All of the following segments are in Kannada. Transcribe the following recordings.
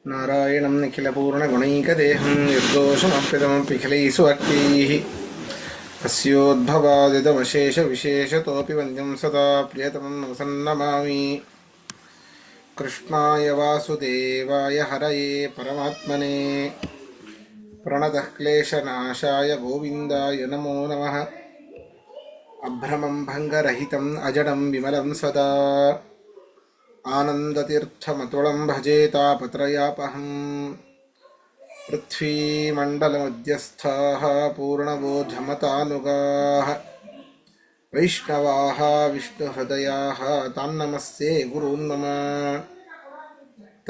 ನಾರಾಯಣಂ ನಿಖಿಲಪೂರ್ಣಗುಣೈಕದೇಹಂ ನಿರ್ದೋಷಮಪ್ಯತಮಪ್ಪಿಖಿಲೈಸುವಕ್ತೈಃ ಅಸ್ಯೋದ್ಭವಾದಿದಮಶೇಷವಿಶೇಷತೋऽಪಿ ವಂದ್ಯಂ ಸದಾ ಪ್ರಿಯತಮಂ ನಮಸನ್ನಮಾಮಿ. ಕೃಷ್ಣಾಯ ವಾಸುದೇವಾಯ ಹರಯೇ ಪರಮಾತ್ಮನೇ ಪ್ರಣತಃ ಕ್ಲೇಶನಾಶಾಯ ಗೋವಿಂದಾಯ ನಮೋ ನಮಃ. ಅಭ್ರಮಂ ಭಂಗರಹಿತಂ ಅಜಡಂ ವಿಮಲಂ ಸದಾ ಆನಂದತೀರ್ಥಮತುಳಂ ಭಜೆ ತಾಪತ್ರಯಾಪಹಂ. ಪೃಥ್ವೀಮಂಡಲಮಧ್ಯಸ್ಥಾಃ ಪೂರ್ಣಬೋಧಮತಾನುಗಾಃ ವೈಷ್ಣವಾಃ ವಿಷ್ಣುಹೃದಯಾಃ ತಾನ್ನಮಸ್ಯೆ ಗುರೂನ್ ಮಮ.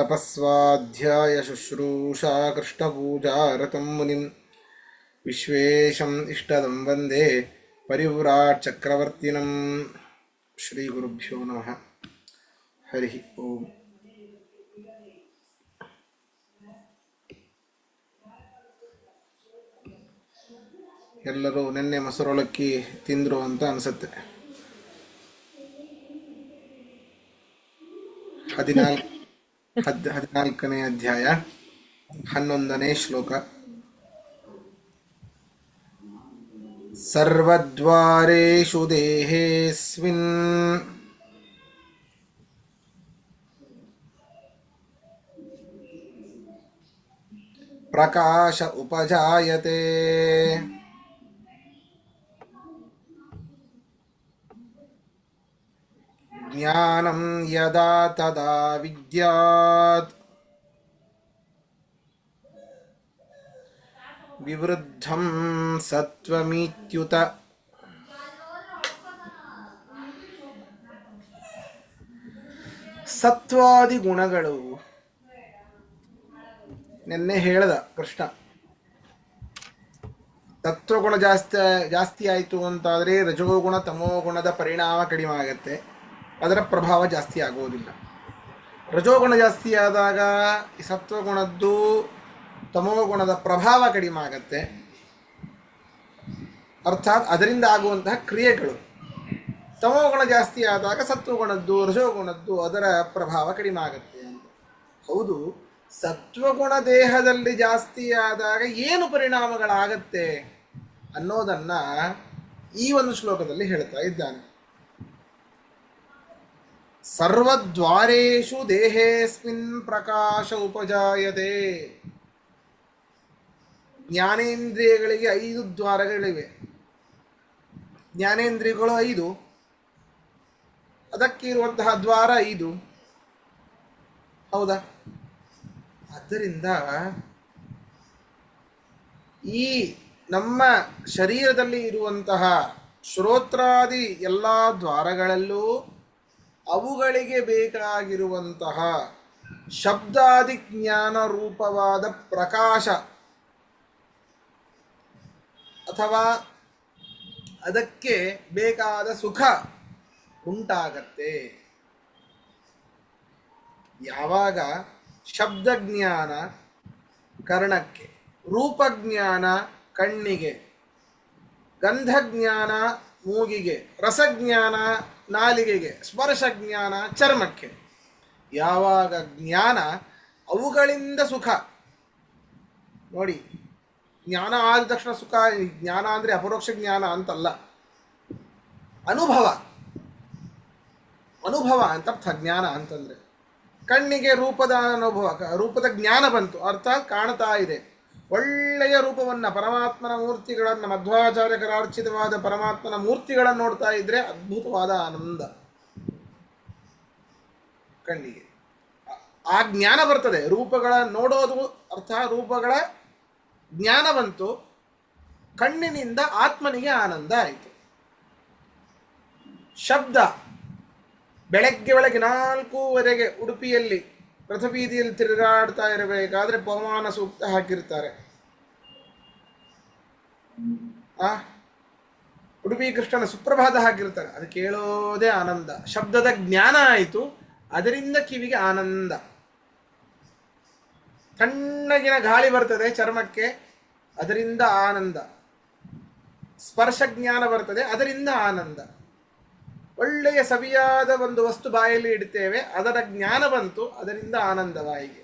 ತಪಸ್ವಾಧ್ಯಾಯ ಶುಶ್ರೂಷಾ ಕೃಷ್ಣಪೂಜಾರತಂ ಮುನಿಂ ವಿಶ್ವೇಶಂ ಇಷ್ಟದಂ ವಂದೇ ಪರಿವ್ರಾಟ್ ಚಕ್ರವರ್ತಿನಂ. ಶ್ರೀ ಗುರುಭ್ಯೋ ನಮಃ. ಹರಿ ಓಂ. ಎಲ್ಲರೂ ನಿನ್ನೆ ಮೊಸರೊಳಕ್ಕಿ ತಿಂದರು ಅಂತ ಅನಿಸುತ್ತೆ. 14ನೇ ಅಧ್ಯಾಯ 11ನೇ ಶ್ಲೋಕ. ಸರ್ವದ್ವಾರೇಷು ದೇಹೇಸ್ಮಿನ್ ಪ್ರಕಾಶ ಉಪಜಾಯತೆ ಜ್ಞಾನಂ ಯದಾ ತದಾ ವಿದ್ಯಾತ್ ವಿವೃದ್ಧಂ ಸತ್ವಮಿತ್ಯುತ. ಸತ್ವಾದಿ ಗುಣಗಳು ನಿನ್ನೆ ಹೇಳ್ದ ಕೃಷ್ಣ. ಸತ್ವಗುಣ ಜಾಸ್ತಿ ಆಯಿತು ಅಂತಾದರೆ ರಜೋಗುಣ ತಮೋಗುಣದ ಪರಿಣಾಮ ಕಡಿಮೆ ಆಗುತ್ತೆ, ಅದರ ಪ್ರಭಾವ ಜಾಸ್ತಿ ಆಗೋದಿಲ್ಲ. ರಜೋಗುಣ ಜಾಸ್ತಿ ಆದಾಗ ಈ ಸತ್ವಗುಣದ್ದು ತಮೋಗುಣದ ಪ್ರಭಾವ ಕಡಿಮೆ ಆಗತ್ತೆ, ಅರ್ಥಾತ್ ಅದರಿಂದ ಆಗುವಂತಹ ಕ್ರಿಯೆಗಳು. ತಮೋಗುಣ ಜಾಸ್ತಿ ಆದಾಗ ಸತ್ವಗುಣದ್ದು ರಜೋಗುಣದ್ದು ಅದರ ಪ್ರಭಾವ ಕಡಿಮೆ ಆಗತ್ತೆ ಅಂತ. ಹೌದು, ಸತ್ವಗುಣ ದೇಹದಲ್ಲಿ ಜಾಸ್ತಿ ಆದಾಗ ಏನು ಪರಿಣಾಮಗಳಾಗತ್ತೆ ಅನ್ನೋದನ್ನ ಈ ಒಂದು ಶ್ಲೋಕದಲ್ಲಿ ಹೇಳ್ತಾ ಇದ್ದಾನೆ. ಸರ್ವದ್ವಾರೇಷು ದೇಹೇಸ್ಮಿನ್ ಪ್ರಕಾಶ ಉಪಜಾಯತೆ. ಜ್ಞಾನೇಂದ್ರಿಯಗಳಿಗೆ 5 ದ್ವಾರಗಳಿವೆ. ಜ್ಞಾನೇಂದ್ರಿಯಗಳು 5, ಅದಕ್ಕೆ ಇರುವಂತಹ ದ್ವಾರ 5. ಹೌದಾ? ಆದ್ದರಿಂದ ಈ ನಮ್ಮ ಶರೀರದಲ್ಲಿ ಇರುವಂತಹ ಶ್ರೋತ್ರಾದಿ ಎಲ್ಲ ದ್ವಾರಗಳಲ್ಲೂ ಅವುಗಳಿಗೆ ಬೇಕಾಗಿರುವಂತಹ ಶಬ್ದಾದಿ ಜ್ಞಾನ ರೂಪವಾದ ಪ್ರಕಾಶ ಅಥವಾ ಅದಕ್ಕೆ ಬೇಕಾದ ಸುಖ ಉಂಟಾಗತ್ತೆ. ಯಾವಾಗ ಶಬ್ದಜ್ಞಾನ ಕರ್ಣಕ್ಕೆ, ರೂಪಜ್ಞಾನ ಕಣ್ಣಿಗೆ, ಗಂಧಜ್ಞಾನ ಮೂಗಿಗೆ, ರಸಜ್ಞಾನ ನಾಲಿಗೆಗೆ, ಸ್ಪರ್ಶಜ್ಞಾನ ಚರ್ಮಕ್ಕೆ, ಯಾವಾಗ ಜ್ಞಾನ ಅವುಗಳಿಂದ ಸುಖ. ನೋಡಿ, ಜ್ಞಾನ ಆದ ತಕ್ಷಣ ಸುಖ. ಜ್ಞಾನ ಅಂದರೆ ಅಪರೋಕ್ಷ ಜ್ಞಾನ ಅಂತಲ್ಲ, ಅನುಭವ ಅಂತ ಅರ್ಥ. ಜ್ಞಾನ ಅಂತಂದರೆ ಕಣ್ಣಿಗೆ ರೂಪದ ಅನುಭವ, ರೂಪದ ಜ್ಞಾನ ಬಂತು, ಅರ್ಥಾತ್ ಕಾಣ್ತಾ ಇದೆ ಒಳ್ಳೆಯ ರೂಪವನ್ನು, ಪರಮಾತ್ಮನ ಮೂರ್ತಿಗಳನ್ನು, ಮಧ್ವಾಚಾರ್ಯಕರ ಅರ್ಚಿತವಾದ ಪರಮಾತ್ಮನ ಮೂರ್ತಿಗಳನ್ನು ನೋಡ್ತಾ ಇದ್ರೆ ಅದ್ಭುತವಾದ ಆನಂದ ಕಣ್ಣಿಗೆ. ಆ ಜ್ಞಾನ ಬರ್ತದೆ, ರೂಪಗಳ ನೋಡೋದು ಅರ್ಥ, ರೂಪಗಳ ಜ್ಞಾನ ಬಂತು, ಕಣ್ಣಿನಿಂದ ಆತ್ಮನಿಗೆ ಆನಂದ ಆಯಿತು. ಶಬ್ದ, ಬೆಳಗ್ಗೆ 4:15 ಉಡುಪಿಯಲ್ಲಿ ರಥಬೀದಿಯಲ್ಲಿ ತಿರುಗಾಡ್ತಾ ಇರಬೇಕಾದ್ರೆ ಪವಮಾನ ಸೂಕ್ತ ಹಾಕಿರ್ತಾರೆ. ಉಡುಪಿ ಕೃಷ್ಣನ ಸುಪ್ರಭಾತ ಹಾಕಿರ್ತಾರೆ. ಅದು ಕೇಳೋದೇ ಆನಂದ. ಶಬ್ದದ ಜ್ಞಾನ ಆಯಿತು, ಅದರಿಂದ ಕಿವಿಗೆ ಆನಂದ. ತಣ್ಣಗಿನ ಗಾಳಿ ಬರ್ತದೆ ಚರ್ಮಕ್ಕೆ, ಅದರಿಂದ ಆನಂದ. ಸ್ಪರ್ಶ ಜ್ಞಾನ ಬರ್ತದೆ, ಅದರಿಂದ ಆನಂದ. ಒಳ್ಳೆಯ ಸವಿಯಾದ ಒಂದು ವಸ್ತು ಬಾಯಲ್ಲಿ ಇಡ್ತೇವೆ, ಅದರ ಜ್ಞಾನ ಬಂತು, ಅದರಿಂದ ಆನಂದವಾಯಿಗೆ.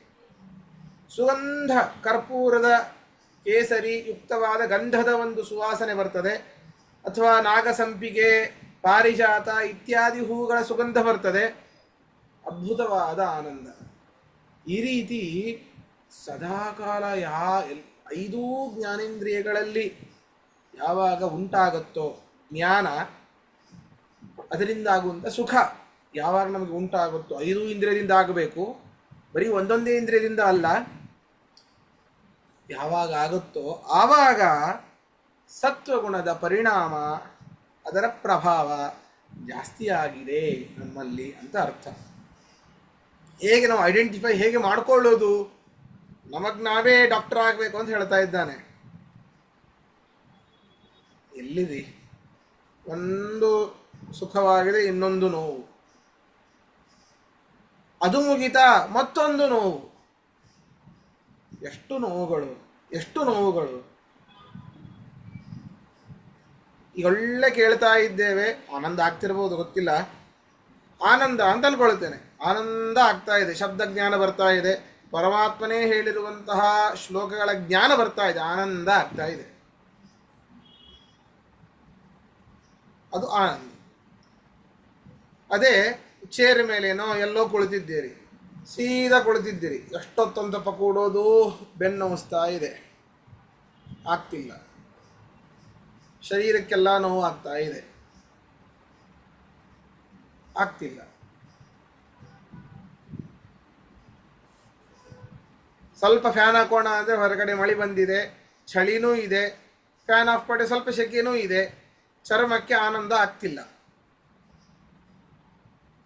ಸುಗಂಧ ಕರ್ಪೂರದ ಕೇಸರಿ ಯುಕ್ತವಾದ ಗಂಧದ ಒಂದು ಸುವಾಸನೆ ಬರ್ತದೆ, ಅಥವಾ ನಾಗಸಂಪಿಗೆ, ಪಾರಿಜಾತ ಇತ್ಯಾದಿ ಹೂಗಳ ಸುಗಂಧ ಬರ್ತದೆ. ಅದ್ಭುತವಾದ ಆನಂದ. ಈ ರೀತಿ ಸದಾಕಾಲ ಐದೂ ಜ್ಞಾನೇಂದ್ರಿಯಗಳಲ್ಲಿ ಯಾವಾಗ ಉಂಟಾಗುತ್ತೋ ಜ್ಞಾನ, ಅದರಿಂದ ಆಗುವಂಥ ಸುಖ ಯಾವಾಗ ನಮಗೆ ಉಂಟಾಗುತ್ತೋ, ಐದೂ ಇಂದ್ರಿಯದಿಂದ ಆಗಬೇಕು, ಬರೀ ಒಂದೊಂದೇ ಇಂದ್ರಿಯದಿಂದ ಅಲ್ಲ, ಯಾವಾಗ ಆಗುತ್ತೋ ಆವಾಗ ಸತ್ವಗುಣದ ಪರಿಣಾಮ, ಅದರ ಪ್ರಭಾವ ಜಾಸ್ತಿ ಆಗಿದೆ ನಮ್ಮಲ್ಲಿ ಅಂತ ಅರ್ಥ. ಹೇಗೆ ನಾವು ಐಡೆಂಟಿಫೈ ಹೇಗೆ ಮಾಡಿಕೊಳ್ಳೋದು? ನಮಗೆ ನಾವೇ ಡಾಕ್ಟರ್ ಆಗಬೇಕು ಅಂತ ಹೇಳ್ತಾ ಇದ್ದಾನೆ. ಎಲ್ಲಿದೆ? ಒಂದು ಸುಖವಾಗಿದೆ, ಇನ್ನೊಂದು ನೋವು, ಅದು ಮುಗಿತಾ ಮತ್ತೊಂದು ನೋವು. ಎಷ್ಟು ನೋವುಗಳು, ಎಷ್ಟು ನೋವುಗಳು. ಈಗ ಒಳ್ಳೆ ಕೇಳ್ತಾ ಇದ್ದೇವೆ, ಆನಂದ ಆಗ್ತಿರ್ಬೋದು, ಗೊತ್ತಿಲ್ಲ, ಆನಂದ ಅಂತ ಅನ್ಕೊಳ್ತೇನೆ. ಆನಂದ ಆಗ್ತಾ ಇದೆ, ಶಬ್ದ ಜ್ಞಾನ ಬರ್ತಾ ಇದೆ, ಪರಮಾತ್ಮನೇ ಹೇಳಿರುವಂತಹ ಶ್ಲೋಕಗಳ ಜ್ಞಾನ ಬರ್ತಾ ಇದೆ, ಆನಂದ ಆಗ್ತಾ ಇದೆ, ಅದು ಆನಂದ. ಅದೇ ಚೇರ್ ಮೇಲೇನೋ ಎಲ್ಲೋ ಕುಳಿತಿದ್ದೀರಿ, ಸೀದಾ ಕುಳಿತಿದ್ದೀರಿ, ಎಷ್ಟೊತ್ತಂತಪ್ಪ ಕೂಡೋದು, ಬೆನ್ನೋಸ್ತಾ ಇದೆ, ಆಗ್ತಿಲ್ಲ, ಶರೀರಕ್ಕೆಲ್ಲ ನೋವು ಆಗ್ತಾ ಇದೆ, ಆಗ್ತಿಲ್ಲ. ಸ್ವಲ್ಪ ಫ್ಯಾನ್ ಹಾಕೋಣ ಅಂದರೆ ಹೊರಗಡೆ ಮಳೆ ಬಂದಿದೆ, ಚಳಿನೂ ಇದೆ, ಫ್ಯಾನ್ ಆಫ್ ಮಾಡಿ ಸ್ವಲ್ಪ ಸೆಕೆನೂ ಇದೆ, ಚರ್ಮಕ್ಕೆ ಆನಂದ ಆಗ್ತಿಲ್ಲ.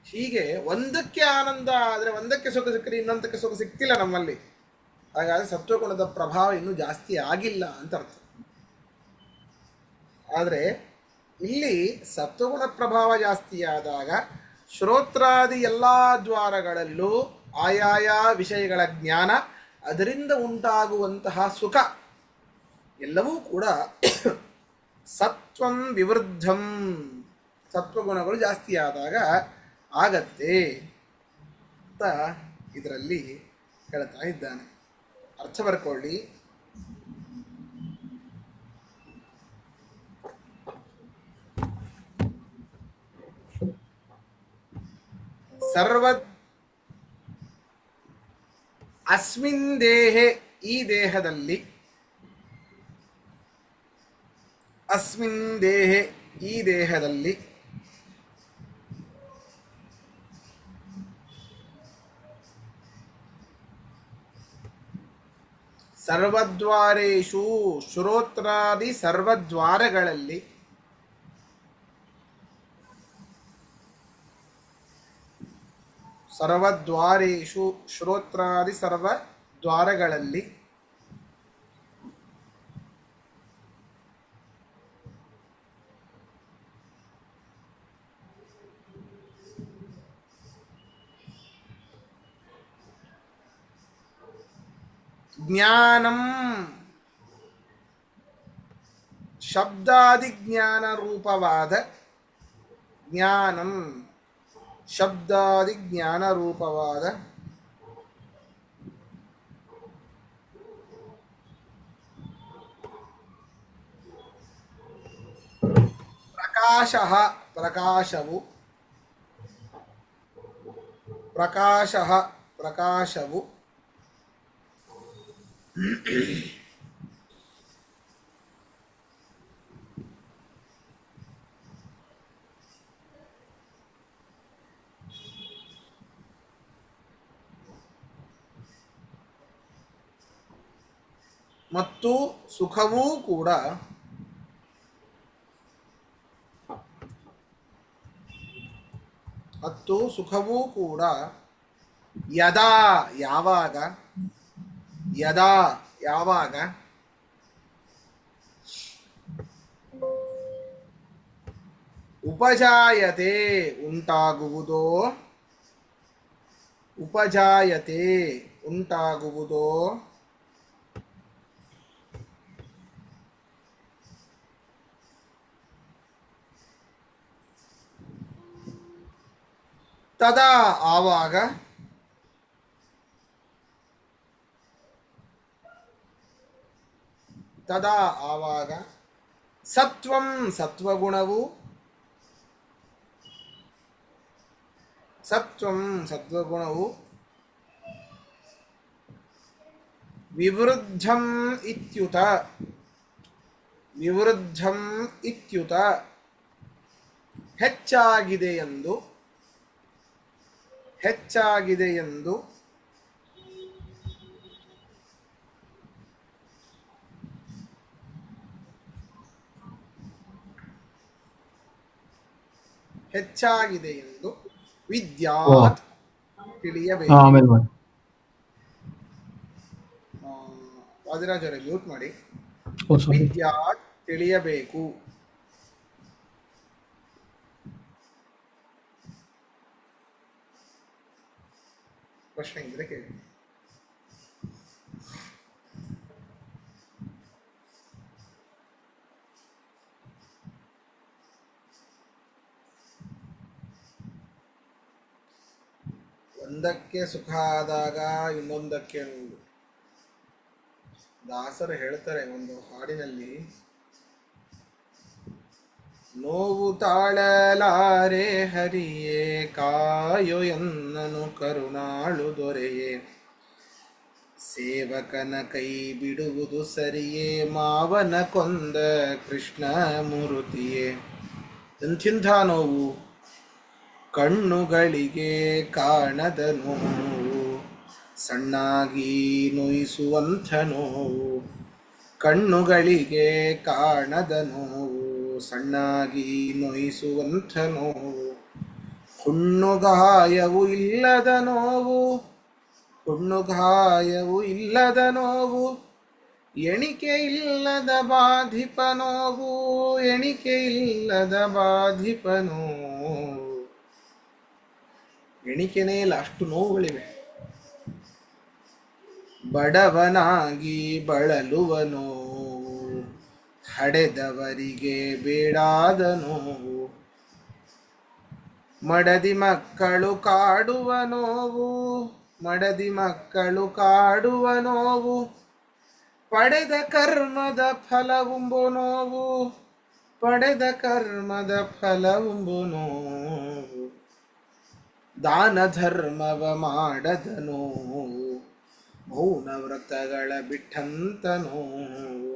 ಹೀಗೆ ಒಂದಕ್ಕೆ ಆನಂದ ಆದರೆ ಒಂದಕ್ಕೆ ಸುಖ ಸಿಕ್ಕರೆ ಇನ್ನೊಂದಕ್ಕೆ ಸುಖ ಸಿಕ್ತಿಲ್ಲ ನಮ್ಮಲ್ಲಿ. ಹಾಗಾದರೆ ಸತ್ವಗುಣದ ಪ್ರಭಾವ ಇನ್ನೂ ಜಾಸ್ತಿ ಆಗಿಲ್ಲ ಅಂತ ಅರ್ಥ. ಆದರೆ ಇಲ್ಲಿ ಸತ್ವಗುಣ ಪ್ರಭಾವ ಜಾಸ್ತಿ ಆದಾಗ ಶ್ರೋತ್ರಾದಿ ಎಲ್ಲ ದ್ವಾರಗಳಲ್ಲೂ ಆಯಾಯ ವಿಷಯಗಳ ಜ್ಞಾನ, ಅದರಿಂದ ಉಂಟಾಗುವಂತಹ ಸುಖ ಎಲ್ಲವೂ ಕೂಡ ಸತ್ವಂ ವಿವೃದ್ಧಂ, ಸತ್ವಗುಣಗಳು ಜಾಸ್ತಿ ಆದಾಗ ಆಗತ್ತೆ ಅಂತ ಇದರಲ್ಲಿ ಹೇಳ್ತಾ ಇದ್ದಾನೆ. ಅರ್ಥ ಬರ್ಕೊಳ್ಳಿ. ಸರ್ವ ಅಸ್ಮಿನ್ ದೇಹೆ, ಈ ದೇಹದಲ್ಲಿ, ಅಸ್ಮಿನ್ ದೇಹೆ, ಈ ದೇಹದಲ್ಲಿ, ಸರ್ವದ್ವಾರೇಷು, ಶ್ರೋತ್ರಾದಿ ಸರ್ವದ್ವಾರಗಳಲ್ಲಿ, ಸರ್ವದ್ವಾರೇಷು ಶ್ರೋತ್ರಾದಿ ಸರ್ವದ್ವಾರಗಳಲ್ಲಿ ಜ್ಞಾನಂ, ಶಬ್ದಾದಿ ಜ್ಞಾನ ರೂಪವಾದ ಜ್ಞಾನಂ, ಶಬ್ದಾದಿ ಜ್ಞಾನ ರೂಪವಾದ ಪ್ರಕಾಶ, ಪ್ರಕಾಶವು, ಪ್ರಕಾಶ, ಪ್ರಕಾಶವು ಮತ್ತು ಸುಖವೂ ಕೂಡ ಯದಾ, ಯಾವಾಗ, ಯದಾ, ಯಾವಾಗ, ಉಪಜಾಯತೆ, ಉಂಟಾಗುವುದೋ, ಉಪಜಾಯತೆ, ಉಂಟಾಗುವುದೋ, ತದಾ, ಆವಾಗ, ತದಾ ಆವಾಗ ಸತ್ವಂ ಸತ್ವಗುಣವು ಸತ್ವಗುಣವು ವಿವೃದ್ಧಂ ಇತ್ಯುತ ಹೆಚ್ಚಾಗಿದೆಯೆಂದು ವಿದ್ಯಾತ್ ತಿಳಿಯಬೇಕು. ವಾದಿರಾಜರೇ ಮ್ಯೂಟ್ ಮಾಡಿ. ವಿದ್ಯಾತ್ ತಿಳಿಯಬೇಕು. ಪ್ರಶ್ನೆ ಇದ್ರೆ ಕೇಳಿ. ಒಂದಕ್ಕೆ ಸುಖ ಆದಾಗ ಇನ್ನೊಂದಕ್ಕೆ ನೋವು. ದಾಸರು ಹೇಳ್ತಾರೆ ಒಂದು ಹಾಡಿನಲ್ಲಿ, ನೋವು ತಾಳಲಾರೆ ಹರಿಯೇ ಕಾಯೋ ಎನ್ನನು ಕರುಣಾಳು ದೊರೆಯೇ, ಸೇವಕನ ಕೈ ಬಿಡುವುದು ಸರಿಯೇ ಮಾವನ ಕೊಂದ ಕೃಷ್ಣ ಮೂರುತಿಯೇ. ಎಂಥಿಂಥ ನೋವು, ಕಣ್ಣುಗಳಿಗೆ ಕಾಣದ ನೋವು, ಸಣ್ಣಾಗಿ ನೋಯಿಸುವಂಥ ನೋವು. ಕಣ್ಣುಗಳಿಗೆ ಕಾಣದ ನೋವು, ಸಣ್ಣಾಗಿ ನೋಯಿಸುವಂಥ ನೋವು. ಹುಣ್ಣುಗಾಯವು ಇಲ್ಲದ ನೋವು, ಹುಣ್ಣುಗಾಯವು ಇಲ್ಲದ ನೋವು. ಎಣಿಕೆ ಇಲ್ಲದ ಬಾಧಿಪ ನೋವು, ಎಣಿಕೆ ಇಲ್ಲದ ಬಾಧಿಪ ನೋವು. ಎಣಿಕೆನೇ ಇಲ್ಲ, ಅಷ್ಟು ನೋವುಗಳಿವೆ. ಬಡವನಾಗಿ ಬಳಲುವ ನೋವು, ಹಡೆದವರಿಗೆ ಬೇಡಾದ ನೋವು. ಮಡದಿ ಮಕ್ಕಳು ಕಾಡುವ ನೋವು, ಮಡದಿ ಮಕ್ಕಳು ಕಾಡುವ ನೋವು. ಪಡೆದ ಕರ್ಮದ ಫಲವುಂಬು ನೋವು, ಪಡೆದ ಕರ್ಮದ ಫಲವುಂಬು ನೋವು. ದಾನ ಧರ್ಮವ ಮಾಡದ ನೋವು, ಮೌನ ವ್ರತಗಳ ಬಿಟ್ಟಂತ ನೋವು.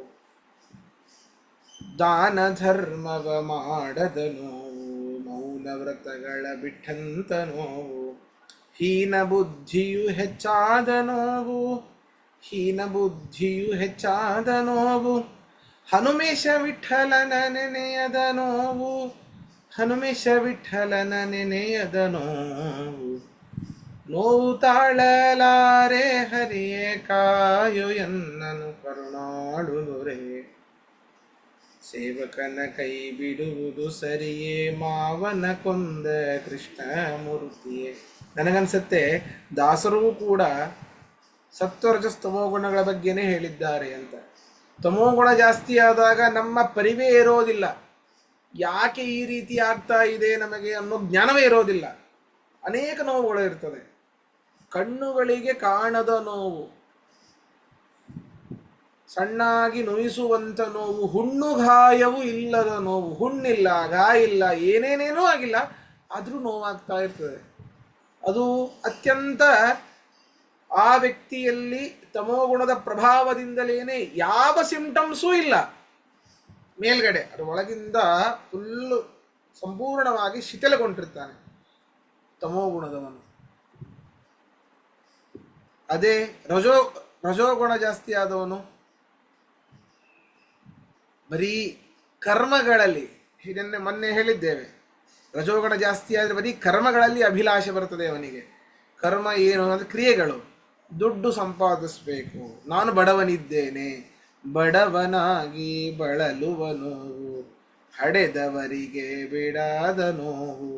ದಾನ ಧರ್ಮವ ಮಾಡದ ನೋವು, ಮೌನ ವ್ರತಗಳ ಬಿಟ್ಟಂತ ನೋವು. ಹೀನ ಬುದ್ಧಿಯು ಹೆಚ್ಚಾದ ನೋವು, ಹೀನ ಬುದ್ಧಿಯು ಹೆಚ್ಚಾದ ನೋವು. ಹನುಮೇಶ ವಿಠಲನ ನೆನೆಯದ ನೋವು, ಹನುಮೇಶ ವಿಠಲನ ನೆನೆಯದ ನೋವು. ನೋವು ತಾಳಲಾರೆ ಹರಿಯೇ ಕಾಯೋ ಎನ್ನನು ಕರುಣಾಳು ದೊರೆಯೇ, ಸೇವಕನ ಕೈ ಬಿಡುವುದು ಸರಿಯೇ ಮಾವನ ಕೊಂದ ಕೃಷ್ಣ ಮೂರ್ತಿಯೇ. ನನಗನ್ಸುತ್ತೆ ದಾಸರೂ ಕೂಡ ಸತ್ವರಜಸ್ ತಮೋಗುಣಗಳ ಬಗ್ಗೆನೇ ಹೇಳಿದ್ದಾರೆ ಅಂತ. ತಮೋಗುಣ ಜಾಸ್ತಿ ಆದಾಗ ನಮ್ಮ ಪರಿವೇ ಇರೋದಿಲ್ಲ, ಯಾಕೆ ಈ ರೀತಿ ಆಗ್ತಾ ಇದೆ ನಮಗೆ ಅನ್ನೋ ಜ್ಞಾನವೇ ಇರೋದಿಲ್ಲ. ಅನೇಕ ನೋವುಗಳು ಇರ್ತದೆ. ಕಣ್ಣುಗಳಿಗೆ ಕಾಣದ ನೋವು, ಸಣ್ಣಾಗಿ ನೋಯಿಸುವಂಥ ನೋವು. ಹುಣ್ಣುಗಾಯವು ಇಲ್ಲದ ನೋವು, ಹುಣ್ಣಿಲ್ಲ, ಗಾಯ ಇಲ್ಲ, ಏನೇನೇನೂ ಆಗಿಲ್ಲ, ಆದರೂ ನೋವಾಗ್ತಾ ಇರ್ತದೆ. ಅದು ಅತ್ಯಂತ ಆ ವ್ಯಕ್ತಿಯಲ್ಲಿ ತಮೋಗುಣದ ಪ್ರಭಾವದಿಂದಲೇನೆ ಯಾವ ಸಿಂಪ್ಟಮ್ಸೂ ಇಲ್ಲ ಮೇಲ್ಗಡೆ, ಅದು ಒಳಗಿಂದ ಫುಲ್ಲು ಸಂಪೂರ್ಣವಾಗಿ ಶಿಥಿಲಗೊಂಡಿರ್ತಾನೆ ತಮೋಗುಣದವನು. ಅದೇ ರಜೋಗುಣ ಜಾಸ್ತಿ ಆದವನು ಬರೀ ಕರ್ಮಗಳಲ್ಲಿ, ಇದನ್ನೇ ಮೊನ್ನೆ ಹೇಳಿದ್ದೇವೆ, ರಜೋಗುಣ ಜಾಸ್ತಿ ಆದರೆ ಬರೀ ಕರ್ಮಗಳಲ್ಲಿ ಅಭಿಲಾಷೆ ಬರ್ತದೆ ಅವನಿಗೆ. ಕರ್ಮ ಏನು ಅಂದರೆ ಕ್ರಿಯೆಗಳು. ದುಡ್ಡು ಸಂಪಾದಿಸಬೇಕು, ನಾನು ಬಡವನಿದ್ದೇನೆ, ಬಡವನಾಗಿ ಬಳಲುವ ನೋವು, ಹಡೆದವರಿಗೆ ಬೇಡಾದ ನೋವು.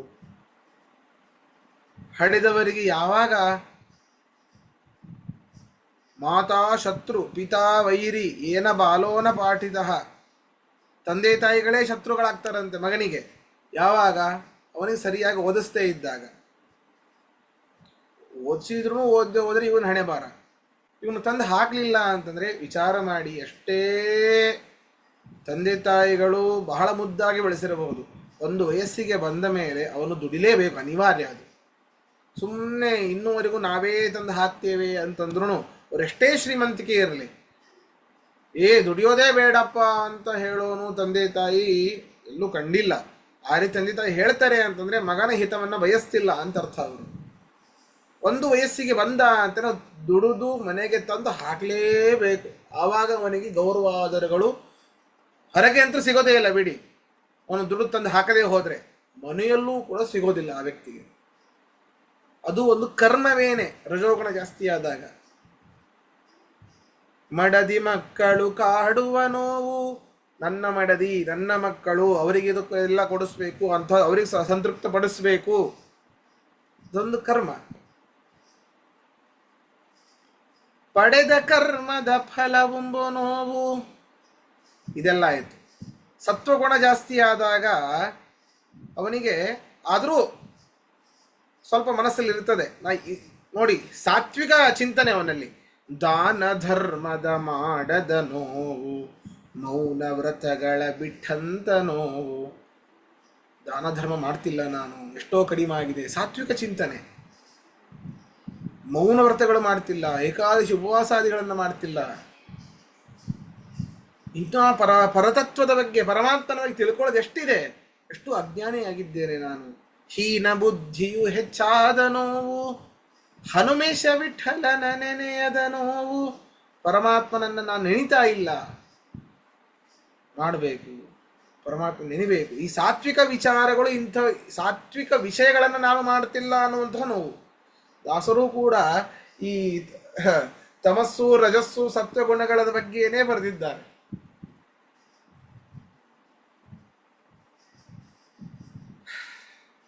ಹಡೆದವರಿಗೆ ಯಾವಾಗ? ಮಾತಾ ಶತ್ರು ಪಿತಾ ವೈರಿ ಏನ ಬಾಲೋನ ಪಾಠಿತ. ತಂದೆ ತಾಯಿಗಳೇ ಶತ್ರುಗಳಾಗ್ತಾರಂತೆ ಮಗನಿಗೆ. ಯಾವಾಗ? ಅವನಿಗೆ ಸರಿಯಾಗಿ ಓದಿಸ್ತೇ ಇದ್ದಾಗ. ಓದಿಸಿದ್ರು ಓದದೆ ಹೋದ್ರೆ ಇವನ್ ಹಣೆ ಬಾರ. ಇವನು ತಂದು ಹಾಕಲಿಲ್ಲ ಅಂತಂದರೆ ವಿಚಾರ ಮಾಡಿ, ಎಷ್ಟೇ ತಂದೆ ತಾಯಿಗಳು ಬಹಳ ಮುದ್ದಾಗಿ ಬೆಳೆಸಿರಬಹುದು, ಒಂದು ವಯಸ್ಸಿಗೆ ಬಂದ ಮೇಲೆ ಅವನು ದುಡಿಲೇಬೇಕು, ಅನಿವಾರ್ಯ ಅದು. ಸುಮ್ಮನೆ ಇನ್ನೂವರೆಗೂ ನಾವೇ ತಂದು ಹಾಕ್ತೇವೆ ಅಂತಂದ್ರೂ ಅವರೆಷ್ಟೇ ಶ್ರೀಮಂತಿಕೆ ಇರಲಿ, ದುಡಿಯೋದೇ ಬೇಡಪ್ಪ ಅಂತ ಹೇಳೋನು ತಂದೆ ತಾಯಿ ಎಲ್ಲೂ ಕಂಡಿಲ್ಲ. ಆ ರೀತಿ ತಂದೆ ತಾಯಿ ಹೇಳ್ತಾರೆ ಅಂತಂದರೆ ಮಗನ ಹಿತವನ್ನು ಬಯಸ್ತಿಲ್ಲ ಅಂತ ಅರ್ಥ. ಅವರು ಒಂದು ವಯಸ್ಸಿಗೆ ಬಂದ ಅಂತ ನಾವು ದುಡಿದು ಮನೆಗೆ ತಂದು ಹಾಕಲೇಬೇಕು. ಆವಾಗ ಅವನಿಗೆ ಗೌರವಾದರಗಳು ಹೊರಗೆ ಅಂತೂ ಸಿಗೋದೇ ಇಲ್ಲ ಬಿಡಿ. ಅವನು ದುಡ್ಡು ತಂದು ಹಾಕದೇ ಹೋದರೆ ಮನೆಯಲ್ಲೂ ಕೂಡ ಸಿಗೋದಿಲ್ಲ ಆ ವ್ಯಕ್ತಿಗೆ. ಅದು ಒಂದು ಕರ್ಮವೇನೆ ರಜೋಗುಣ ಜಾಸ್ತಿ ಆದಾಗ. ಮಡದಿ ಮಕ್ಕಳು ಕಾಡುವ ನೋವು, ನನ್ನ ಮಡದಿ ನನ್ನ ಮಕ್ಕಳು ಅವರಿಗೆ ಇದಕ್ಕೆ ಎಲ್ಲ ಕೊಡಿಸ್ಬೇಕು ಅಂತ, ಅವರಿಗೆ ಸಂತೃಪ್ತ ಪಡಿಸ್ಬೇಕು, ಇದೊಂದು ಕರ್ಮ. ಪಡೆದ ಕರ್ಮದ ಫಲವೆಂಬ ನೋವು, ಇದೆಲ್ಲ ಆಯಿತು. ಸತ್ವಗುಣ ಜಾಸ್ತಿ ಆದಾಗ ಅವನಿಗೆ ಆದರೂ ಸ್ವಲ್ಪ ಮನಸ್ಸಲ್ಲಿ ಇರ್ತದೆ. ನೋಡಿ, ಸಾತ್ವಿಕ ಚಿಂತನೆ ಅವನಲ್ಲಿ. ದಾನ ಧರ್ಮದ ಮಾಡದ ನೋವು, ಮೌನ ವ್ರತಗಳ ಬಿಟ್ಟಂತ ನೋವು. ದಾನ ಧರ್ಮ ಮಾಡ್ತಿಲ್ಲ ನಾನು, ಎಷ್ಟೋ ಕಡಿಮೆ ಆಗಿದೆ, ಸಾತ್ವಿಕ ಚಿಂತನೆ. ಮೌನ ವ್ರತಗಳು ಮಾಡ್ತಿಲ್ಲ, ಏಕಾದಶಿ ಉಪವಾಸಾದಿಗಳನ್ನು ಮಾಡ್ತಿಲ್ಲ. ಇಂಥ ಪರತತ್ವದ ಬಗ್ಗೆ, ಪರಮಾತ್ಮನ ಬಗ್ಗೆ ತಿಳ್ಕೊಳ್ಳೋದು ಎಷ್ಟಿದೆ. ಎಷ್ಟು ಅಜ್ಞಾನಿಯಾಗಿದ್ದೇನೆ ನಾನು. ಹೀನ ಬುದ್ಧಿಯು ಹೆಚ್ಚಾದ ನೋವು, ಹನುಮೇಶ ವಿಠಲನ ನೆನೆಯದ ನೋವು. ಪರಮಾತ್ಮನನ್ನು ನಾನು ನೆನೀತಾ ಇಲ್ಲ. ಮಾಡಬೇಕು, ಪರಮಾತ್ಮ ನೆನೆಬೇಕು. ಈ ಸಾತ್ವಿಕ ವಿಚಾರಗಳು, ಇಂಥ ಸಾತ್ವಿಕ ವಿಷಯಗಳನ್ನು ನಾನು ಮಾಡ್ತಿಲ್ಲ ಅನ್ನುವಂತಹ ನೋವು. ದಾಸರು ಕೂಡ ಈ ತಮಸ್ಸು ರಜಸ್ಸು ಸತ್ವಗುಣಗಳ ಬಗ್ಗೆನೇ ಬರೆದಿದ್ದಾರೆ.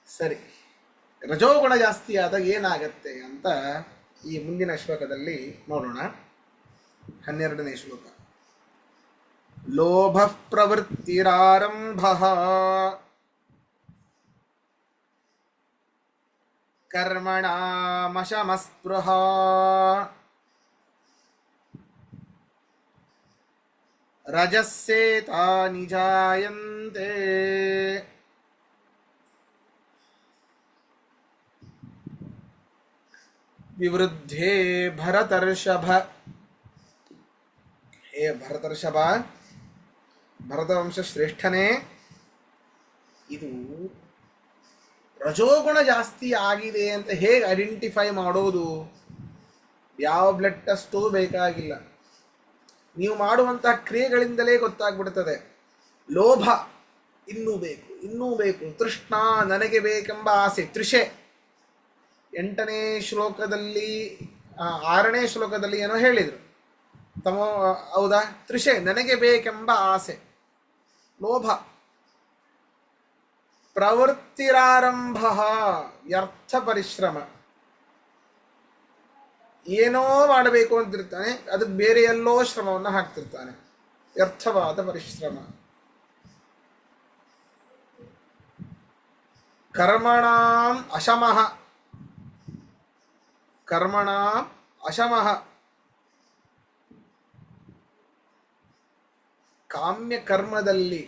ಸರಿ, ರಜೋಗುಣ ಜಾಸ್ತಿ ಆದಾಗ ಏನಾಗತ್ತೆ ಅಂತ ಈ ಮುಂದಿನ ಶ್ಲೋಕದಲ್ಲಿ ನೋಡೋಣ. 12ನೇ ಶ್ಲೋಕ. ಲೋಭ ಪ್ರವೃತ್ತಿರಾರಂಭ ಕರ್ಮಣಾಮಶಮಸ್ಪೃಹ ರಜಸ್ಸೇತಾನಿ ಜಾಯಂತೆ ವಿವೃದ್ಧೇ ಭರತರ್ಷಭ. ಹೇ ಭರತರ್ಷಭ, ಭರತವಂಶ ಶ್ರೇಷ್ಠನೇ, ಇದು ರಜೋಗುಣ ಜಾಸ್ತಿ ಆಗಿದೆ ಅಂತ ಹೇಗೆ ಐಡೆಂಟಿಫೈ ಮಾಡೋದು? ಯಾವ ಬ್ಲಡ್ ಟೆಸ್ಟು ಬೇಕಾಗಿಲ್ಲ, ನೀವು ಮಾಡುವಂತಹ ಕ್ರಿಯೆಗಳಿಂದಲೇ ಗೊತ್ತಾಗ್ಬಿಡ್ತದೆ. ಲೋಭ, ಇನ್ನೂ ಬೇಕು ಇನ್ನೂ ಬೇಕು, ತೃಷ್ಣ, ನನಗೆ ಬೇಕೆಂಬ ಆಸೆ, ತೃಷೆ. 8ನೇ ಶ್ಲೋಕದಲ್ಲಿ 6ನೇ ಶ್ಲೋಕದಲ್ಲಿ ಏನೋ ಹೇಳಿದರು, ಹೌದಾ? ತೃಷೆ, ನನಗೆ ಬೇಕೆಂಬ ಆಸೆ, ಲೋಭ. ಪ್ರವೃತ್ತಿರಾರಂಭ, ವ್ಯರ್ಥ ಪರಿಶ್ರಮ. ಏನೋ ಮಾಡಬೇಕು ಅಂತಿರ್ತಾನೆ, ಅದಕ್ಕೆ ಬೇರೆ ಎಲ್ಲೋ ಶ್ರಮವನ್ನು ಹಾಕ್ತಿರ್ತಾನೆ, ವ್ಯರ್ಥವಾದ ಪರಿಶ್ರಮ. ಕರ್ಮಣಾಂ ಅಶಮಃ, ಕರ್ಮಣಾಂ ಅಶಮಃ, ಕಾಮ್ಯ ಕರ್ಮದಲ್ಲಿ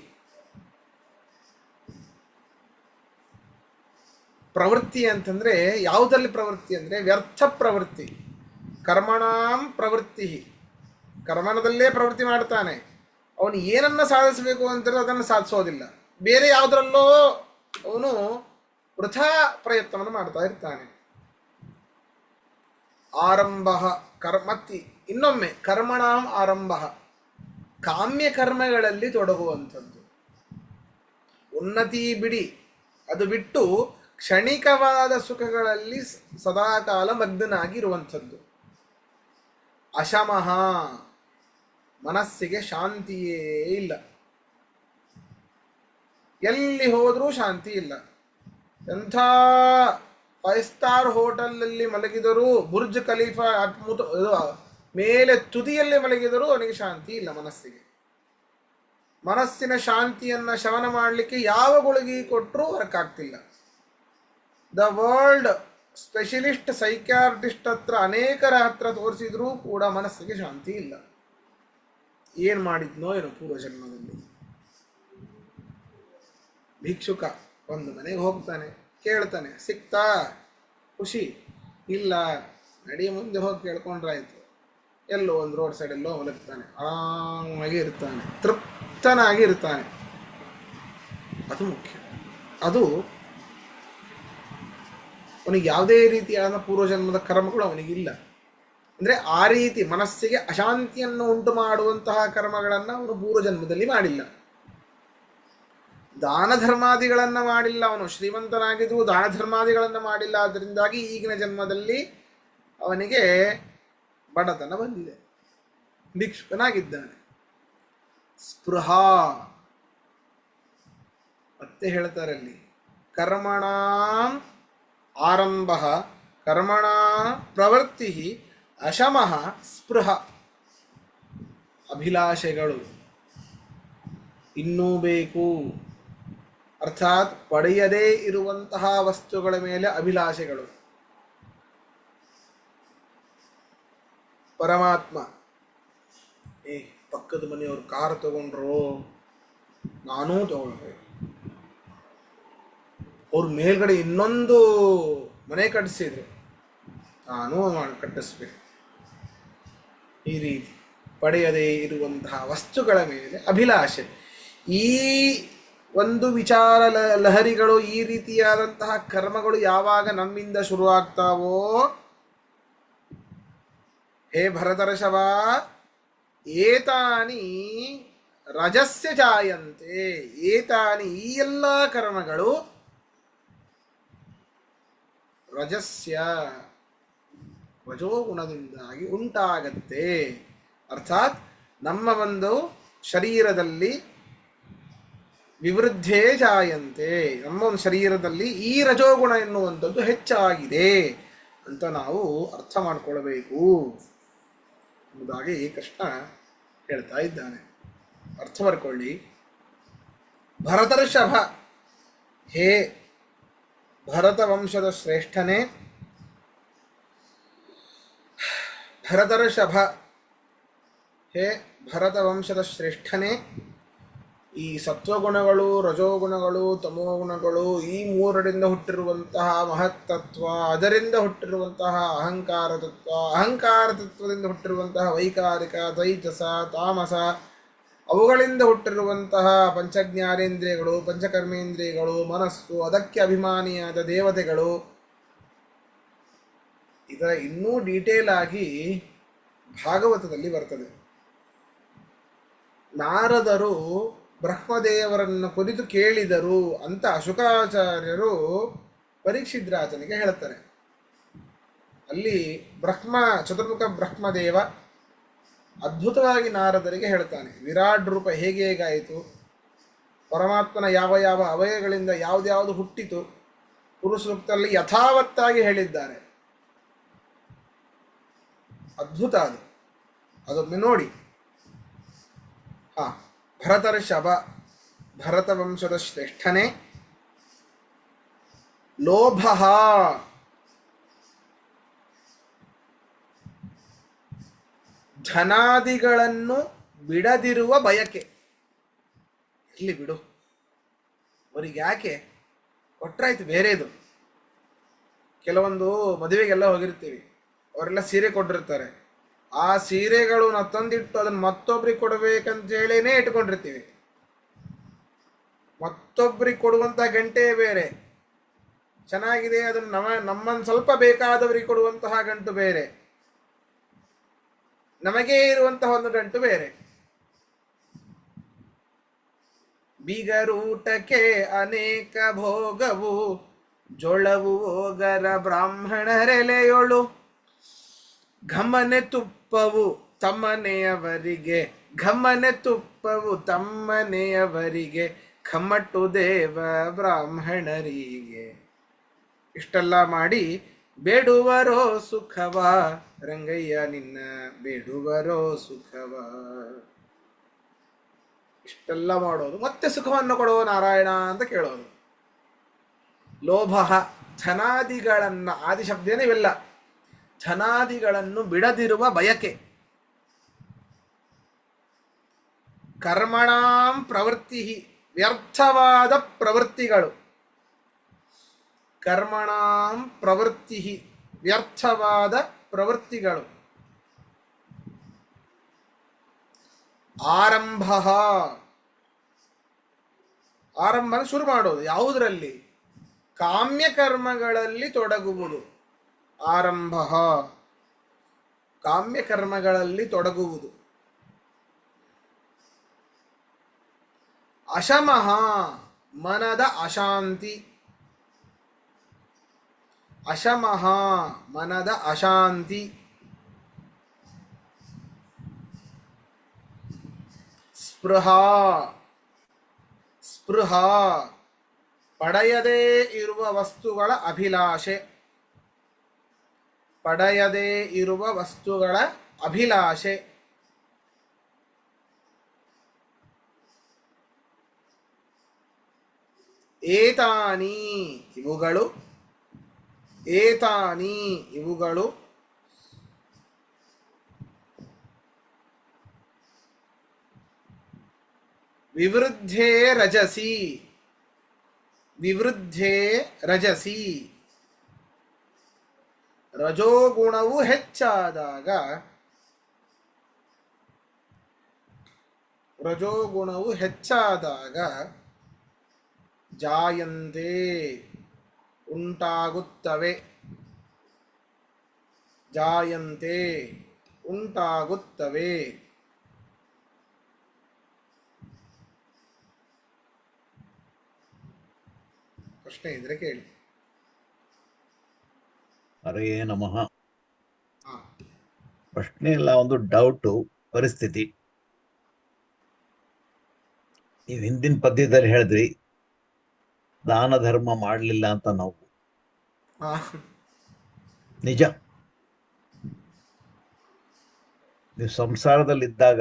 ಪ್ರವೃತ್ತಿ ಅಂತಂದ್ರೆ ಯಾವುದಲ್ಲಿ ಪ್ರವೃತ್ತಿ ಅಂದ್ರೆ ವ್ಯರ್ಥ ಪ್ರವೃತ್ತಿ. ಕರ್ಮಣಾಂ ಪ್ರವೃತ್ತಿ, ಕರ್ಮಣದಲ್ಲೇ ಪ್ರವೃತ್ತಿ ಮಾಡ್ತಾನೆ. ಅವನು ಏನನ್ನ ಸಾಧಿಸಬೇಕು ಅಂತಾರೆ ಅದನ್ನು ಸಾಧಿಸೋದಿಲ್ಲ, ಬೇರೆ ಯಾವುದರಲ್ಲೋ ಅವನು ವೃಥಾ ಪ್ರಯತ್ನವನ್ನು ಮಾಡ್ತಾ ಇರ್ತಾನೆ. ಆರಂಭ ಕರ್ಮತ್ತಿ, ಇನ್ನೊಮ್ಮೆ ಕರ್ಮಣಾಂ ಆರಂಭ, ಕಾಮ್ಯ ಕರ್ಮಗಳಲ್ಲಿ ತೊಡಗುವಂಥದ್ದು. ಉನ್ನತಿ ಬಿಡಿ, ಅದು ಬಿಟ್ಟು ಕ್ಷಣಿಕವಾದ ಸುಖಗಳಲ್ಲಿ ಸದಾಕಾಲ ಮಗ್ನನಾಗಿರುವಂಥದ್ದು. ಅಶಮಃ, ಮನಸ್ಸಿಗೆ ಶಾಂತಿಯೇ ಇಲ್ಲ, ಎಲ್ಲಿ ಹೋದರೂ ಶಾಂತಿ ಇಲ್ಲ. ಎಂಥ 5 ಸ್ಟಾರ್ ಹೋಟೆಲಲ್ಲಿ ಮಲಗಿದರೂ, ಬುರ್ಜ್ ಖಲೀಫಾ ಮೇಲೆ ತುದಿಯಲ್ಲಿ ಮಲಗಿದರೂ ಅವನಿಗೆ ಶಾಂತಿ ಇಲ್ಲ ಮನಸ್ಸಿಗೆ. ಮನಸ್ಸಿನ ಶಾಂತಿಯನ್ನು ಶಮನ ಮಾಡಲಿಕ್ಕೆ ಯಾವ ಗುಳಿಗೆ ಕೊಟ್ಟರೂ ವರ್ಕ್ ಆಗ್ತಿಲ್ಲ. ದ ವರ್ಲ್ಡ್ ಸ್ಪೆಷಲಿಸ್ಟ್ ಸೈಕ್ಯಾಟ್ರಿಸ್ಟ್ ಹತ್ರ ಅನೇಕರ ಹತ್ರ ತೋರಿಸಿದ್ರೂ ಕೂಡ ಮನಸ್ಸಿಗೆ ಶಾಂತಿ ಇಲ್ಲ. ಏನು ಮಾಡಿದ್ನೋ ಏನೋ ಪೂರ್ವಜನ್ಮದಲ್ಲಿ. ಭಿಕ್ಷುಕ ಒಂದು ಮನೆಗೆ ಹೋಗ್ತಾನೆ, ಕೇಳ್ತಾನೆ, ಸಿಕ್ತಾ? ಖುಷಿ ಇಲ್ಲ, ನಡಿ ಮುಂದೆ ಹೋಗಿ ಕೇಳ್ಕೊಂಡ್ರಾಯ್ತು. ಎಲ್ಲೋ ಒಂದು ರೋಡ್ ಸೈಡೆಲ್ಲೋ ಮಲಗ್ತಾನೆ, ಆರಾಮಾಗಿ ಇರ್ತಾನೆ, ತೃಪ್ತನಾಗಿ ಇರ್ತಾನೆ. ಅದು ಮುಖ್ಯ. ಅದು ಅವನಿಗೆ ಯಾವುದೇ ರೀತಿಯಾದ ಪೂರ್ವಜನ್ಮದ ಕರ್ಮಗಳು ಅವನಿಗಿಲ್ಲ. ಅಂದರೆ ಆ ರೀತಿ ಮನಸ್ಸಿಗೆ ಅಶಾಂತಿಯನ್ನು ಉಂಟು ಮಾಡುವಂತಹ ಕರ್ಮಗಳನ್ನು ಅವನು ಪೂರ್ವಜನ್ಮದಲ್ಲಿ ಮಾಡಿಲ್ಲ. ದಾನ ಧರ್ಮಾದಿಗಳನ್ನು ಮಾಡಿಲ್ಲ. ಅವನು ಶ್ರೀಮಂತನಾಗಿದ್ದು ದಾನ ಧರ್ಮಾದಿಗಳನ್ನು ಮಾಡಿಲ್ಲ. ಅದರಿಂದಾಗಿ ಈಗಿನ ಜನ್ಮದಲ್ಲಿ ಅವನಿಗೆ ಬಡತನ ಬಂದಿದೆ, ಭಿಕ್ಷುಕನಾಗಿದ್ದಾನೆ. ಸ್ಪೃಹ ಮತ್ತೆ ಹೇಳ್ತಾರೆ ಅಲ್ಲಿ, ಕರ್ಮಣ ಆರಂಭ ಕರ್ಮಣ ಪ್ರವೃತ್ತಿ ಅಶಮಃ ಸ್ಪೃಹ. ಅಭಿಲಾಷೆಗಳು ಇನ್ನೂ ಬೇಕು, ಅರ್ಥಾತ್ ಪಡೆಯದೇ ಇರುವಂತಹ ವಸ್ತುಗಳ ಮೇಲೆ ಅಭಿಲಾಷೆಗಳು. ಪರಮಾತ್ಮ, ಪಕ್ಕದ ಮನೆಯವರು ಕಾರ್ ತಗೊಂಡ್ರು, ನಾನೂ ತಗೊಳ್ಬೇಕು. ಅವ್ರ ಮೇಲ್ಗಡೆ ಇನ್ನೊಂದು ಮನೆ ಕಟ್ಟಿಸಿದ್ರು, ನಾನೂ ಕಟ್ಟಿಸ್ಬೇಕು. ಈ ರೀತಿ ಪಡೆಯದೇ ಇರುವಂತಹ ವಸ್ತುಗಳ ಮೇಲೆ ಅಭಿಲಾಷೆ. ಈ ಒಂದು ವಿಚಾರ ಲಹರಿಗಳು, ಈ ರೀತಿಯಾದಂತಹ ಕರ್ಮಗಳು ಯಾವಾಗ ನಮ್ಮಿಂದ ಶುರುವಾಗ್ತಾವೋ, ಹೇ ಭರತರ್ಷಭ, ಏತಾನಿ ರಜಸ್ಯ ಜಾಯಂತೆ. ಏತಾನಿ, ಈ ಎಲ್ಲ ಕರ್ಮಗಳು ರಜಸ್ಯ ರಜೋಗುಣದಿಂದಾಗಿ ಉಂಟಾಗತ್ತೆ. ಅರ್ಥಾತ್ ನಮ್ಮ ಒಂದು ಶರೀರದಲ್ಲಿ ವಿವೃದ್ಧೇ ಜಾಯಂತೆ, ನಮ್ಮ ಒಂದು ಶರೀರದಲ್ಲಿ ಈ ರಜೋಗುಣ ಎನ್ನುವಂಥದ್ದು ಹೆಚ್ಚಾಗಿದೆ ಅಂತ ನಾವು ಅರ್ಥ ಮಾಡಿಕೊಳ್ಳಬೇಕು ಎಂಬುದಾಗಿ ಕೃಷ್ಣ ಹೇಳ್ತಾ ಇದ್ದಾನೆ. ಅರ್ಥ ಮಾಡ್ಕೊಳ್ಳಿ. ಭರತರ್ಷಭ, ಹೇ ಭರತ ವಂಶದ ಶ್ರೇಷ್ಠನೇ, ಭರತರ್ಷಭ, ಹೇ ಭರತ ವಂಶದ ಶ್ರೇಷ್ಠನೇ, ಈ ಸತ್ವಗುಣಗಳು, ರಜೋಗುಣಗಳು, ತಮೋಗುಣಗಳು, ಈ ಮೂರರಿಂದ ಹುಟ್ಟಿರುವಂತಹ ಮಹತ್ತತ್ವ, ಅದರಿಂದ ಹುಟ್ಟಿರುವಂತಹ ಅಹಂಕಾರ ತತ್ವ, ಅಹಂಕಾರ ತತ್ವದಿಂದ ಹುಟ್ಟಿರುವಂತಹ ವೈಕಾರಿಕ, ದ್ವೈತಸ, ತಾಮಸ, ಅವುಗಳಿಂದ ಹುಟ್ಟಿರುವಂತಹ ಪಂಚಜ್ಞಾನೇಂದ್ರಿಯಗಳು, ಪಂಚಕರ್ಮೇಂದ್ರಿಯಗಳು, ಮನಸ್ಸು, ಅದಕ್ಕೆ ಅಭಿಮಾನಿಯಾದ ದೇವತೆಗಳು. ಇದರ ಇನ್ನೂ ಡೀಟೇಲ್ ಆಗಿ ಭಾಗವತದಲ್ಲಿ ಬರ್ತದೆ. ನಾರದರು ಬ್ರಹ್ಮದೇವರನ್ನು ಕುರಿತು ಕೇಳಿದರು ಅಂತ ಶುಕಾಚಾರ್ಯರು ಪರೀಕ್ಷಿದ್ರಾಜನಿಗೆ ಹೇಳ್ತಾರೆ. ಅಲ್ಲಿ ಚತುರ್ಮುಖ ಬ್ರಹ್ಮದೇವ ಅದ್ಭುತವಾಗಿ ನಾರದರಿಗೆ ಹೇಳ್ತಾನೆ, ವಿರಾಟ್ ರೂಪ ಹೇಗೆ ಹೇಗಾಯಿತು, ಪರಮಾತ್ಮನ ಯಾವ ಯಾವ ಅವಯವಗಳಿಂದ ಯಾವುದ್ಯಾವುದು ಹುಟ್ಟಿತು, ಪುರುಷ ಸೂಕ್ತದಲ್ಲಿ ಯಥಾವತ್ತಾಗಿ ಹೇಳಿದ್ದಾರೆ. ಅದ್ಭುತ ಅದು, ಅದೊಮ್ಮೆ ನೋಡಿ. ಭರತರ್ಷಭ, ಭರತ ವಂಶದ ಶ್ರೇಷ್ಠನೇ, ಲೋಭ, ಧನಾದಿಗಳನ್ನು ಬಿಡದಿರುವ ಬಯಕೆ. ಇಲ್ಲಿ ಬಿಡು, ಅವರಿಗೆ ಯಾಕೆ ಕೊಟ್ರಾಯ್ತು ಬೇರೆದು. ಕೆಲವೊಂದು ಮದುವೆಗೆಲ್ಲ ಹೋಗಿರ್ತೀವಿ, ಅವರೆಲ್ಲ ಸೀರೆ ಕೊಟ್ಟಿರ್ತಾರೆ. ಆ ಸೀರೆಗಳು ತಂದಿಟ್ಟು ಅದನ್ನು ಮತ್ತೊಬ್ರಿಗೆ ಕೊಡಬೇಕಂತ ಹೇಳಿನೇ ಇಟ್ಕೊಂಡಿರ್ತೀವಿ. ಮತ್ತೊಬ್ರಿಗೆ ಕೊಡುವಂಥ ಗಂಟೆ ಬೇರೆ ಚೆನ್ನಾಗಿದೆ, ಅದನ್ನು ನಮ್ಮನ್ನು ಸ್ವಲ್ಪ ಬೇಕಾದವರಿಗೆ ಕೊಡುವಂತಹ ಗಂಟು ಬೇರೆ, ನಮಗೇ ಇರುವಂತಹ ಒಂದು ಗಂಟು ಬೇರೆ. ಬೀಗರೂಟಕ್ಕೆ ಅನೇಕ ಭೋಗವು, ಜೊಳವು ಹೋಗರ ಬ್ರಾಹ್ಮಣರೆಲೆಯೊಳು, ಘಮನೆ ತುಪ್ಪವು ತಮ್ಮನೆಯವರಿಗೆ, ಘಮನೆ ತುಪ್ಪವು ತಮ್ಮನೆಯವರಿಗೆ, ಖಮ್ಮಟ್ಟು ದೇವ ಬ್ರಾಹ್ಮಣರಿಗೆ. ಇಷ್ಟೆಲ್ಲ ಮಾಡಿ ಬೇಡುವರೋ ಸುಖವ, ರಂಗಯ್ಯ ನಿನ್ನ ಬೇಡುವರೋ ಸುಖವ. ಇಷ್ಟೆಲ್ಲ ಮಾಡೋದು, ಮತ್ತೆ ಸುಖವನ್ನು ಕೊಡುವ ನಾರಾಯಣ ಅಂತ ಕೇಳೋದು. ಲೋಭ, ಧನಾದಿಗಳನ್ನ, ಆದಿ ಶಬ್ದೇನೆ ಇವೆಲ್ಲ, ಧನಾದಿಗಳನ್ನು ಬಿಡದಿರುವ ಬಯಕೆ. ಕರ್ಮಣಾಂ ಪ್ರವೃತ್ತಿ, ವ್ಯರ್ಥವಾದ ಪ್ರವೃತ್ತಿಗಳು. ಕರ್ಮಣಾಂ ಪ್ರವೃತ್ತಿ, ವ್ಯರ್ಥವಾದ ಪ್ರವೃತ್ತಿಗಳು. ಆರಂಭ, ಆರಂಭ ಶುರು ಮಾಡೋದು ಯಾವುದರಲ್ಲಿ? ಕಾಮ್ಯ ಕರ್ಮಗಳಲ್ಲಿ ತೊಡಗುವುದು. ಆರಂಭ, ಕಾಮ್ಯ ಕರ್ಮಗಳಲ್ಲಿ ತೊಡಗುವುದು. ಅಶಮಃ, ಮನದ ಅಶಾಂತಿ. ಅಶಮಃ, ಮನದ ಅಶಾಂತಿ. ಸ್ಪೃಹ, ಸ್ಪೃಹ, ಪಡೆಯದೇ ಇರುವ ವಸ್ತುಗಳ ಅಭಿಲಾಷೆ. ಪಡೆಯದೇ ಇರುವ ವಸ್ತುಗಳ ಅಭಿಲಾಷೆ. ಏತಾನಿ, ಇವುಗಳು. ಏತಾನಿ, ಇವುಗಳು. ವಿವೃದ್ಧೇ ರಜಸಿ, ವಿವೃದ್ಧೇ ರಜಸಿ. ರಜೋಗುಣವು ಹೆಚ್ಚಾದಾಗ, ರಜೋಗುಣವು ಹೆಚ್ಚಾದಾಗ ಜಾಯಂತೆ, ಉಂಟಾಗುತ್ತವೆ. ಜಾಯಂತೆ, ಉಂಟಾಗುತ್ತವೆ. ಪ್ರಶ್ನೆ ಇದ್ರೆ ಕೇಳಿ. ಹರೇ ನಮಃ. ಹಾ, ಪ್ರಶ್ನೆ ಇಲ್ಲ, ಒಂದು ಡೌಟು, ಪರಿಸ್ಥಿತಿ. ನೀವು ಹಿಂದಿನ ಪದ್ಯದಲ್ಲಿ ಹೇಳಿದ್ರಿ ದಾನ ಧರ್ಮ ಮಾಡಲಿಲ್ಲ ಅಂತ. ನಾವು ಹಾ, ನಿಜ. ನೀವು ಸಂಸಾರದಲ್ಲಿದ್ದಾಗ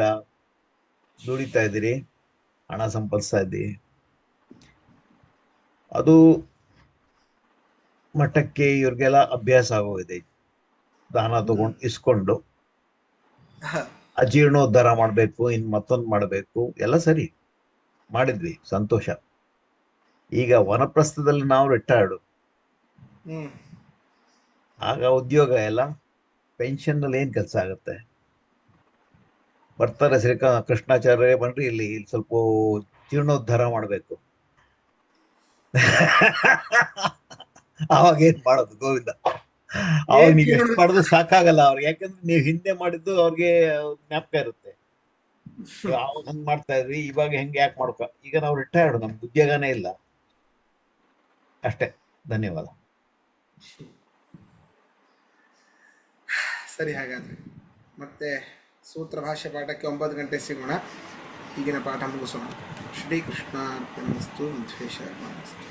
ದುಡಿತಾ ಇದ್ದೀರಿ, ಹಣ ಸಂಪಾದಿಸ್ತಾ ಇದ್ದೀರಿ, ಅದು ಮಠಕ್ಕೆ ಇವ್ರಿಗೆಲ್ಲ ಅಭ್ಯಾಸ ಆಗೋಗಿದೆ. ದಾನ ತಗೊಂಡು ಇಸ್ಕೊಂಡು ಅಜೀರ್ಣೋದ್ಧಾರ ಮಾಡಬೇಕು, ಇನ್ ಮತ್ತೊಂದು ಮಾಡಬೇಕು, ಎಲ್ಲ ಸರಿ ಮಾಡಿದ್ವಿ, ಸಂತೋಷ. ಈಗ ವನಪ್ರಸ್ಥದಲ್ಲಿ ನಾವು ರಿಟೈರ್ಡ್, ಆಗ ಉದ್ಯೋಗ ಎಲ್ಲ, ಪೆನ್ಷನ್ ನಲ್ಲಿ ಏನ್ ಕೆಲಸ ಆಗುತ್ತೆ? ಬರ್ತಾರೆ ಕೃಷ್ಣಾಚಾರ್ಯ ಬನ್ರಿ ಇಲ್ಲಿ ಸ್ವಲ್ಪ ಜೀರ್ಣೋದ್ಧಾರ ಮಾಡಬೇಕು. ಅವಾಗ ಏನ್ ಮಾಡೋದು ಗೋವಿಂದ? ಅವಾಗ ನೀವು ಎಷ್ಟು ಮಾಡಿದ್ರು ಸಾಕಾಗಲ್ಲ ಅವ್ರಿಗೆ, ಯಾಕಂದ್ರೆ ನೀವು ಹಿಂದೆ ಮಾಡಿದ್ದು ಅವ್ರಿಗೆ ಜ್ಞಾಪಕ ಇರುತ್ತೆ. ಅವಾಗ ಹಂಗ್ ಮಾಡ್ತಾ ಇದ್ವಿ, ಇವಾಗ ಹೆಂಗೆ ಯಾಕೆ ಮಾಡ್ಕ? ಈಗ ನಾವು ರಿಟೈರ್ಡ್, ನಮ್ಗೆ ಉದ್ಯೋಗನೇ ಇಲ್ಲ ಅಷ್ಟೇ. ಧನ್ಯವಾದ. ಸರಿ. ಹಾಗಾದ್ರೆ ಮತ್ತೆ ಸೂತ್ರ ಭಾಷ್ಯ ಪಾಠಕ್ಕೆ 9 ಗಂಟೆ ಸಿಗೋಣ. ಈಗಿನ ಪಾಠ ಮುಗಿಸೋಣ. ಶ್ರೀಕೃಷ್ಣ ಅರ್ಪಣಮಸ್ತು. ಮಧ್ವೇಶ ಅರ್ಪಣಮಸ್ತು.